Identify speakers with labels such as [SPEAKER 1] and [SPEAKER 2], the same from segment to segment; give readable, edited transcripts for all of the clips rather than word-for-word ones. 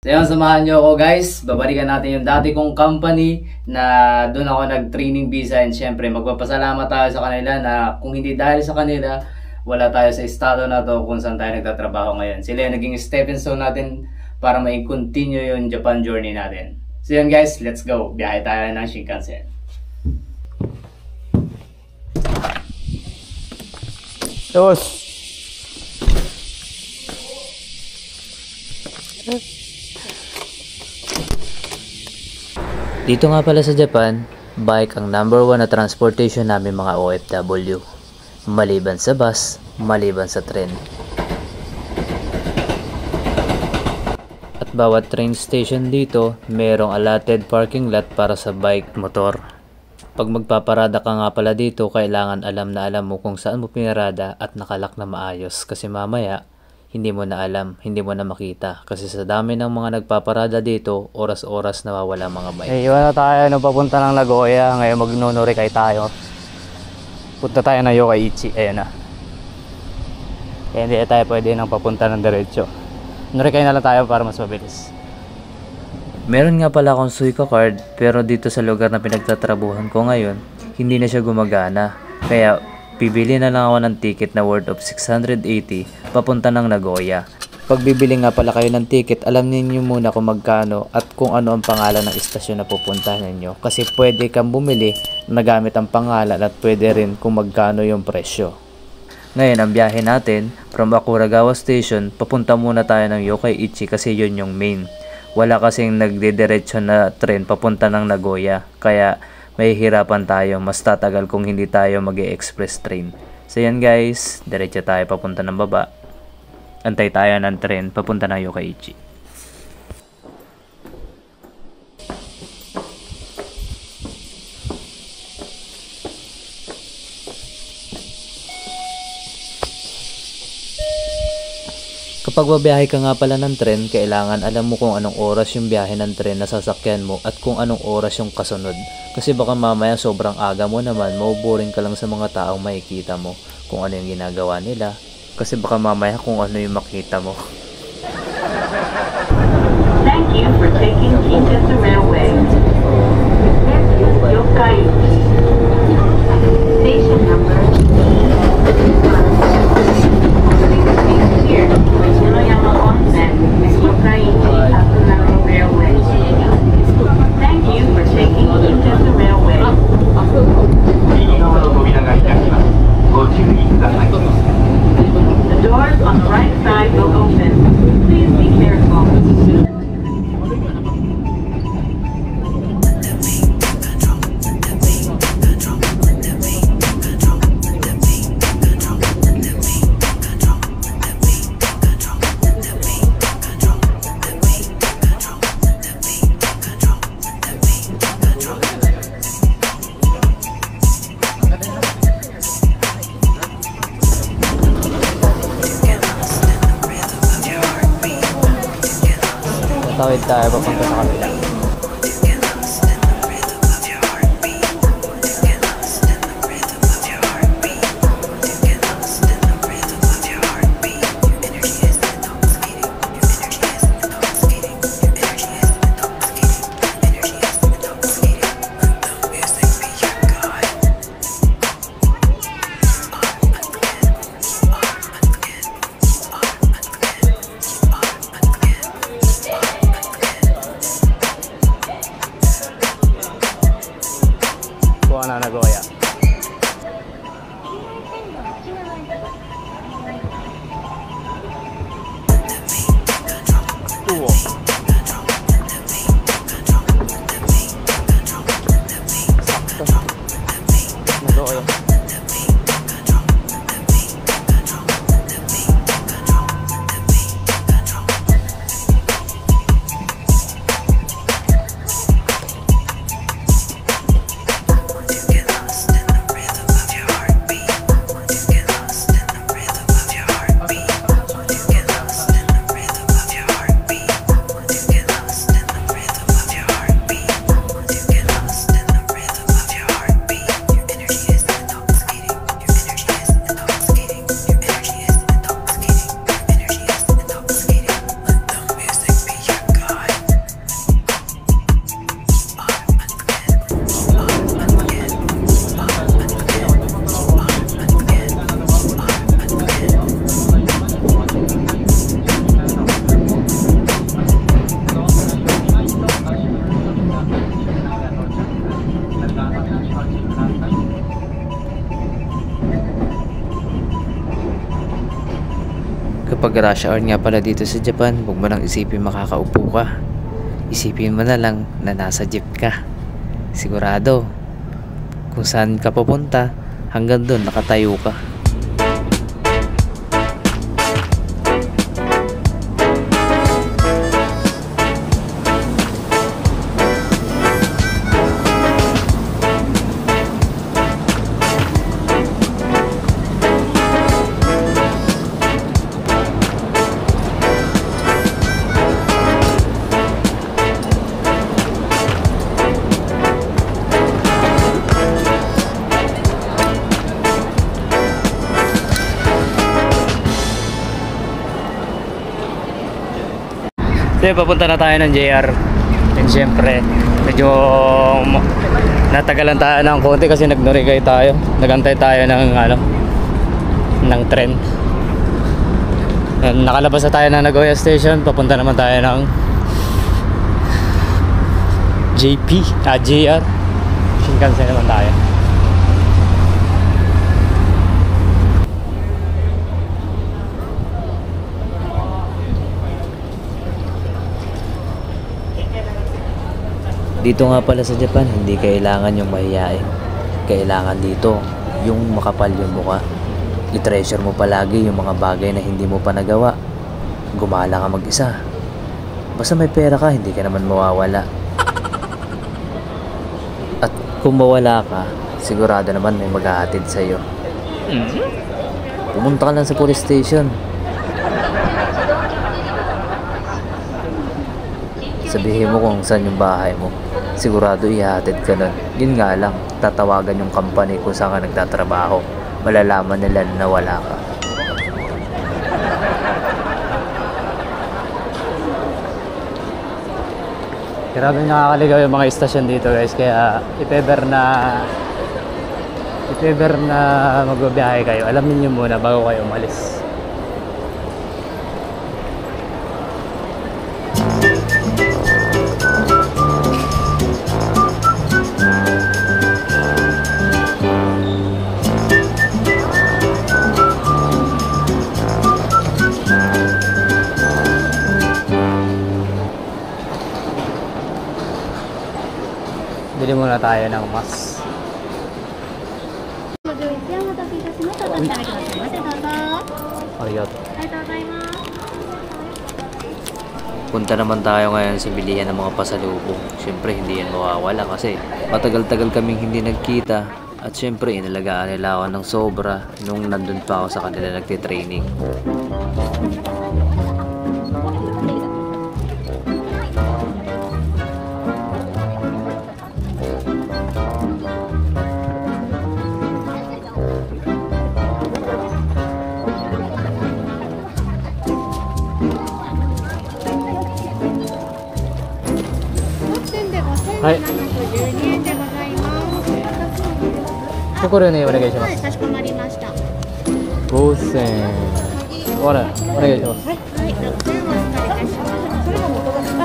[SPEAKER 1] So yun, samahan nyo ako guys. Babalikan natin yung dati kong company na doon ako nag-training visa, and syempre magpapasalamat tayo sa kanila na kung hindi dahil sa kanila, wala tayo sa estado na to kung saan tayo nagtatrabaho ngayon. Sila yung naging stepping stone natin para ma-continue yung Japan journey natin. So yun guys, let's go. Biyahe tayo ng Shinkansen.
[SPEAKER 2] Dos.
[SPEAKER 3] Dito nga pala sa Japan, bike ang #1 na transportation namin mga OFW. Maliban sa bus, maliban sa tren. At bawat train station dito, merong allotted parking lot para sa bike, motor. Pag magpaparada ka nga pala dito, kailangan alam na alam mo kung saan mo pinarada at nakalak na maayos, kasi mamaya hindi mo na alam, hindi mo na makita. Kasi sa dami ng mga nagpaparada dito, oras-oras nawawala mga bike.
[SPEAKER 2] Iwan na tayo nung papunta ng Nagoya. Ngayon mag-Nonorikai tayo. Punta tayo na Yokkaichi. Ayan na. Kaya hindi tayo pwede nang papunta ng diretso. Norikai na lang tayo para mas mabilis.
[SPEAKER 3] Meron nga pala akong Suica card, pero dito sa lugar na pinagtatrabuhan ko ngayon, hindi na siya gumagana. Kaya bibili na lang ako ng ticket na worth of 680 papunta ng Nagoya. Pag bibili nga pala kayo ng ticket, alam niyo muna kung magkano at kung ano ang pangalan ng istasyon na pupuntahan ninyo. Kasi pwede kang bumili na gamit ang pangalan at pwede rin kung magkano yung presyo. Ngayon, ang biyahe natin from Akuragawa Station, papunta muna tayo ng Yokkaichi kasi yun yung main. Wala kasing nagdidiretso na tren papunta ng Nagoya, kaya mahihirapan tayo, mas tatagal kung hindi tayo mag-e-express train. So yan guys, diretso tayo papunta ng baba. Antay tayo ng tren papunta ng Yokkaichi. Kapag babiyahe ka nga pala ng tren, kailangan alam mo kung anong oras yung biyahe ng tren na sasakyan mo at kung anong oras yung kasunod. Kasi baka mamaya sobrang aga mo naman, mauboring ka lang sa mga taong makikita mo kung ano yung ginagawa nila. Kasi baka mamaya kung ano yung makita mo.
[SPEAKER 4] Thank you for taking Kintetsu Railway. Yokkaichi. Station number here. Shinoyama Onsen, Yokkaichi Hakunaga Railway. Thank you for taking Kintetsu Railway. The doors on the right side will open. Please be careful.
[SPEAKER 3] Tawid tayo papunta sa kabila.
[SPEAKER 2] Basta. Nag-oya.
[SPEAKER 3] Kapag rush hour nga pala dito sa Japan, huwag mo nang isipin makakaupo ka. Isipin mo na lang na nasa jeep ka. Sigurado, kung saan ka papunta, hanggang doon nakatayo ka.
[SPEAKER 2] So, papunta na tayo ng JR. And syempre, medyo natagalan tayo ng konti kasi nagnorigay tayo. Nagantay tayo ng ng tren. And nakalabas na tayo ng Nagoya Station. Papunta naman tayo ng JR. Shinkansen naman tayo.
[SPEAKER 3] Dito nga pala sa Japan, hindi kailangan yung mahihain. Kailangan dito yung makapal yung mukha. I-treasure mo palagi yung mga bagay na hindi mo pa nagawa. Gumala ka mag-isa. Basta may pera ka, hindi ka naman mawawala. At kung mawala ka, sigurado naman may maghahatid sa'yo. Pumunta ka lang sa police station. Sabihin mo kung saan yung bahay mo. Sigurado ihatid ka nun. Yun nga lang, tatawagan yung company kung saan ka nagtatrabaho. Malalaman nila na wala ka.
[SPEAKER 2] Grabe nakakaligaw yung mga istasyon dito guys. Kaya if ever na magbabiyahe kayo, alamin nyo muna bago kayo umalis. Bili muna tayo ng mas. Arigato.
[SPEAKER 3] Punta naman tayo ngayon sa bilihan ng mga pasalubong. Siyempre hindi yan mawawala kasi matagal-tagal kaming hindi nagkita. At siyempre inalagaan nila ako ng sobra nung nandun pa ako sa kanila nagtitraining.
[SPEAKER 2] Hai. これね、お願いします。
[SPEAKER 5] かしこまりました。
[SPEAKER 2] 5000。お願いします。
[SPEAKER 5] はい、6,000お預かりいたします。それが元々。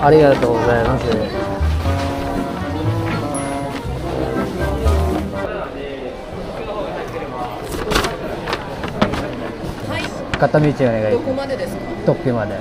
[SPEAKER 2] ありがとうございます。片道お願い。どこまでですか？特急まで。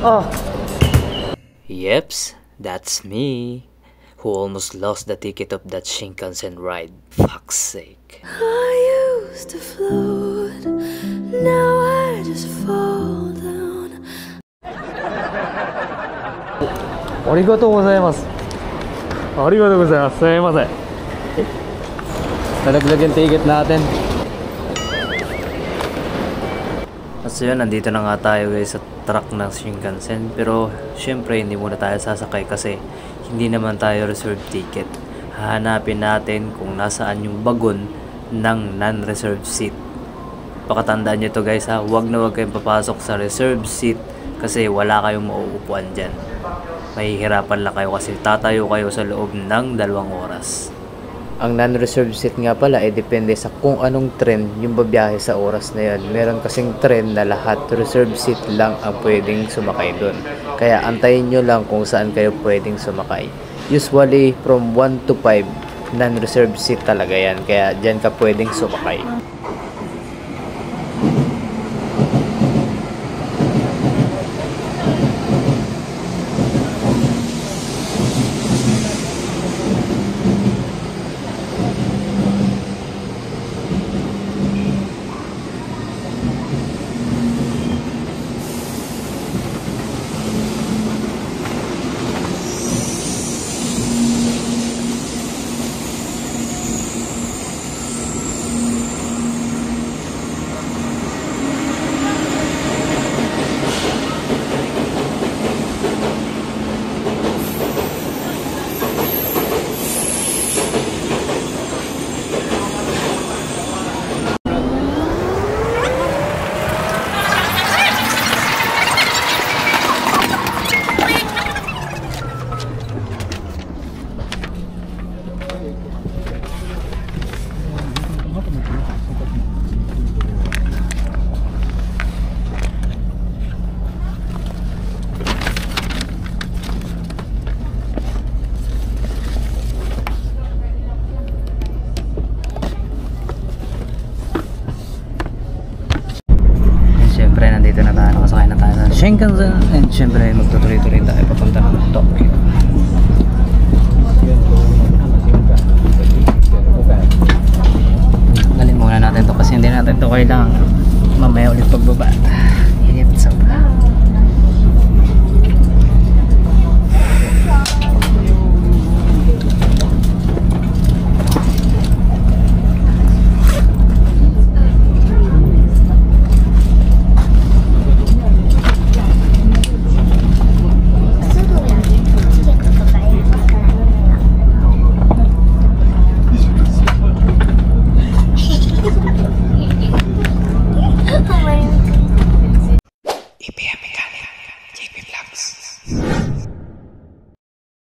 [SPEAKER 2] Oh.
[SPEAKER 3] Yeps, that's me, who almost lost the ticket of that Shinkansen ride. Fuck's sake.
[SPEAKER 6] I used to float, now I just fall down.
[SPEAKER 2] ありがとうございます。ありがとうございます。すみません。Nalaglag yung ticket natin.
[SPEAKER 3] So yun, nandito na nga tayo guys sa truck ng Shinkansen. Pero syempre hindi muna tayo sasakay kasi hindi naman tayo reserved ticket. Hahanapin natin kung nasaan yung bagon ng non-reserved seat. Pakatandaan nyo to guys ha, huwag na huwag kayong papasok sa reserved seat kasi wala kayong mauupuan dyan. Mahihirapan lang kayo kasi tatayo kayo sa loob ng 2 oras.
[SPEAKER 2] Ang non-reserved seat nga pala depende sa kung anong tren yung babiyahe sa oras na yun. Meron kasing tren na lahat reserved seat lang ang pwedeng sumakay doon. Kaya antayin nyo lang kung saan kayo pwedeng sumakay. Usually from 1 to 5 non-reserved seat talaga yan. Kaya dyan ka pwedeng sumakay.
[SPEAKER 3] Nandito na tayo, nakasakay na tayo sa Shinkansen and syempre magtutuloy-tuloy tayo papunta ng Tokyo. Galin muna natin to kasi hindi natin to kailangan mamaya ulit pagbaba. Init sobra.